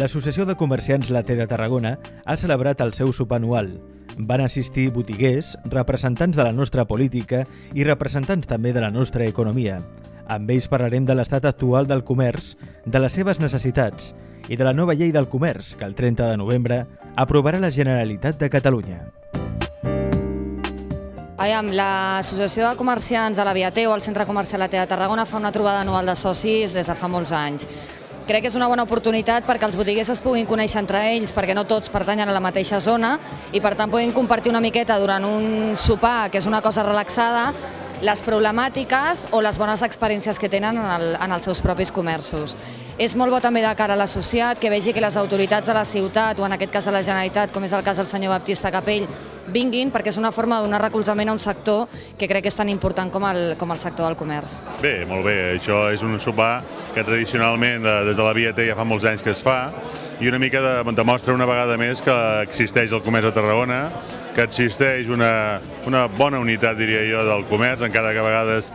l'Associació de Comerciants La T de Tarragona ha celebrat el seu sopar anual. Van assistir botiguers, representants de la nostra política i representants també de la nostra economia. Amb ells parlarem de l'estat actual del comerç, de les seves necessitats i de la nova llei del comerç que el 30 de novembre aprovarà la Generalitat de Catalunya. L'Associació de Comerciants de la Via T o el Centre Comercial La T de Tarragona fa una trobada anual de socis des de fa molts anys. Crec que és una bona oportunitat perquè els botiguers es puguin conèixer entre ells, perquè no tots pertanyen a la mateixa zona i per tant puguin compartir una miqueta durant un sopar, que és una cosa relaxada, les problemàtiques o les bones experiències que tenen en els seus propis comerços. És molt bo també de cara a l'associat que vegi que les autoritats de la ciutat, o en aquest cas de la Generalitat, com és el cas del senyor Baptista Capell, vinguin, perquè és una forma de donar recolzament a un sector que crec que és tan important com el sector del comerç. Bé, molt bé. Això és un sopar que tradicionalment des de la Via T ja fa molts anys que es fa i una mica demostra una vegada més que existeix el comerç a Tarragona, que existeix una bona unitat, diria jo, del comerç, encara que a vegades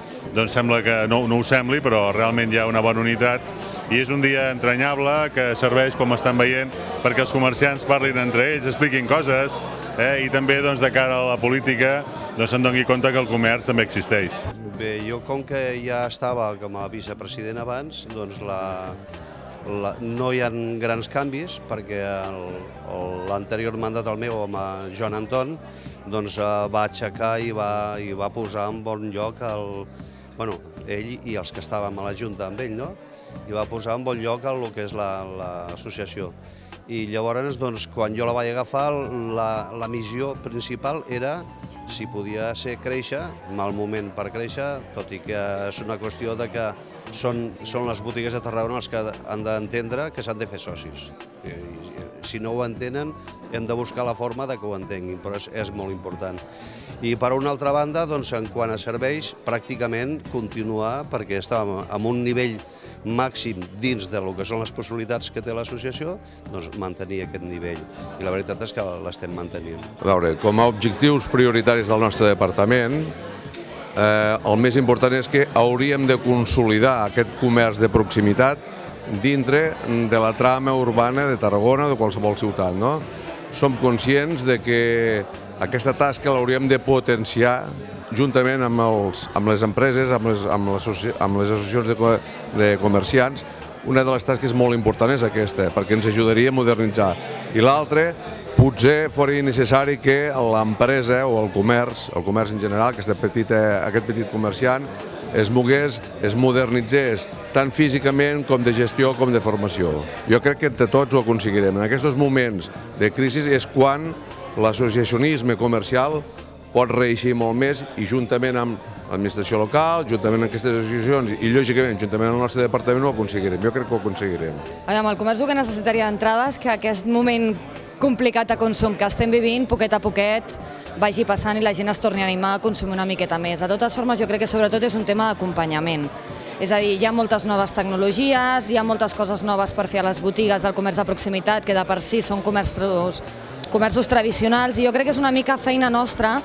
sembla que no ho sembli, però realment hi ha una bona unitat. I és un dia entranyable que serveix, com estan veient, perquè els comerciants parlin entre ells, expliquin coses i també de cara a la política se'n doni compte que el comerç també existeix. Bé, jo com que ja estava com a vicepresident abans, no hi ha grans canvis perquè l'anterior mandat el meu amb Joan Anton va aixecar i va posar en bon lloc ell i els que estàvem a la Junta amb ell, i va posar en bon lloc el que és l'associació. I llavors, quan jo la vaig agafar, la missió principal era si podia ser créixer, mal moment per créixer, tot i que és una qüestió de que són les botigues de Tarragona els que han d'entendre que s'han de fer socis. Si no ho entenen, hem de buscar la forma que ho entenguin, però és molt important. I per una altra banda, en quant a serveis, pràcticament continuar, perquè estàvem en un nivell màxim dins del que són les possibilitats que té l'associació, mantenir aquest nivell. I la veritat és que l'estem mantenint. A veure, com a objectius prioritaris del nostre departament, el més important és que hauríem de consolidar aquest comerç de proximitat dintre de la trama urbana de Tarragona o de qualsevol ciutat. Som conscients que aquesta tasca l'hauríem de potenciar juntament amb les empreses, amb les associacions de comerciants. Una de les tasques molt importants és aquesta, perquè ens ajudaria a modernitzar. I l'altra, potser fos necessari que l'empresa o el comerç en general, aquest petit comerciant, es mogués, es modernitzés, tant físicament com de gestió com de formació. Jo crec que entre tots ho aconseguirem. En aquests moments de crisi és quan l'associacionisme comercial pot reeixir molt més i juntament amb l'administració local, juntament amb aquestes associacions i, lògicament, juntament amb el nostre departament ho aconseguirem. Jo crec que ho aconseguirem. El comerç el que necessitaria d'entrada és que aquest moment complicat de consum que estem vivint, poquet a poquet, vagi passant i la gent es torni a animar a consumir una miqueta més. De totes formes, jo crec que sobretot és un tema d'acompanyament. És a dir, hi ha moltes noves tecnologies, hi ha moltes coses noves per fer a les botigues del comerç de proximitat, que de per si són comerços tradicionals, i jo crec que és una mica feina nostra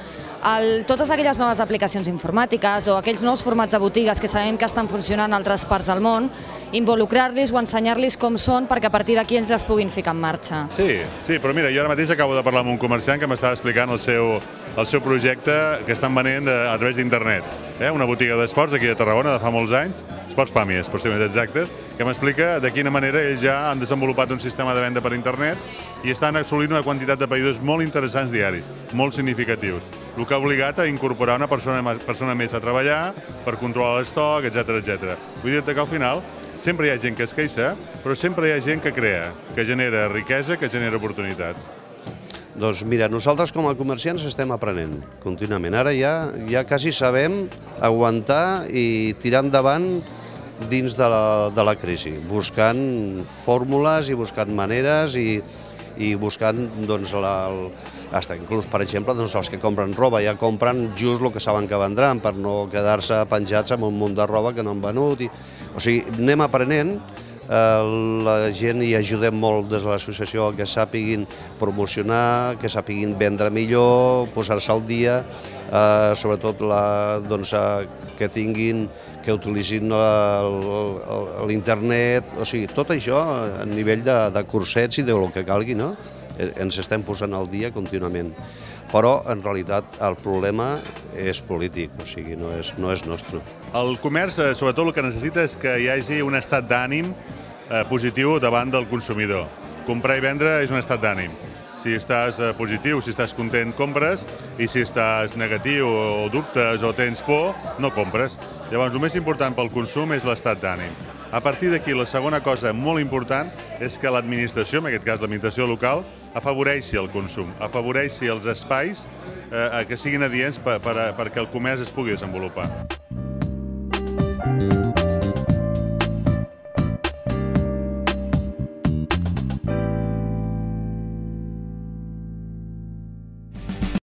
totes aquelles noves aplicacions informàtiques o aquells nous formats de botigues que sabem que estan funcionant en altres parts del món, involucrar-los o ensenyar-los com són perquè a partir d'aquí ens les puguin ficar en marxa. Sí, però mira, jo ara mateix acabo de parlar amb un comerciant que m'estava explicant el seu projecte que estan venent a través d'internet. Una botiga d'esports aquí a Tarragona de fa molts anys, Esports Pàmies, per ser més exactes, que m'explica de quina manera ells ja han desenvolupat un sistema de venda per internet i estan assolint una quantitat de pedidos molt interessants diaris, molt significatius, el que ha obligat a incorporar una persona més a treballar per controlar l'estoc, etc. Vull dir que al final sempre hi ha gent que es queixa, però sempre hi ha gent que crea, que genera riquesa, que genera oportunitats. Doncs mira, nosaltres com a comerciants estem aprenent contínuament. Ara ja quasi sabem aguantar i tirar endavant dins de la crisi, buscant fórmules i buscant maneres i buscant, inclús, per exemple, els que compren roba ja compren just el que saben que vendran per no quedar-se penjats amb un munt de roba que no han venut. O sigui, anem aprenent. La gent hi ajudem molt des de l'associació que sàpiguin promocionar, que sàpiguin vendre millor, posar-se al dia, sobretot que tinguin que utilitzin l'internet, o sigui, tot això a nivell de cursets i del que calgui, no? Ens estem posant al dia contínuament. Però, en realitat, el problema és polític, o sigui, no és nostre. El comerç, sobretot, el que necessita és que hi hagi un estat d'ànim positiu davant del consumidor. Comprar i vendre és un estat d'ànim. Si estàs positiu, si estàs content, compres, i si estàs negatiu o dubtes o tens por, no compres. Llavors, el més important pel consum és l'estat d'ànim. A partir d'aquí, la segona cosa molt important és que l'administració, en aquest cas l'administració local, afavoreixi el consum, afavoreixi els espais que siguin adients perquè el comerç es pugui desenvolupar.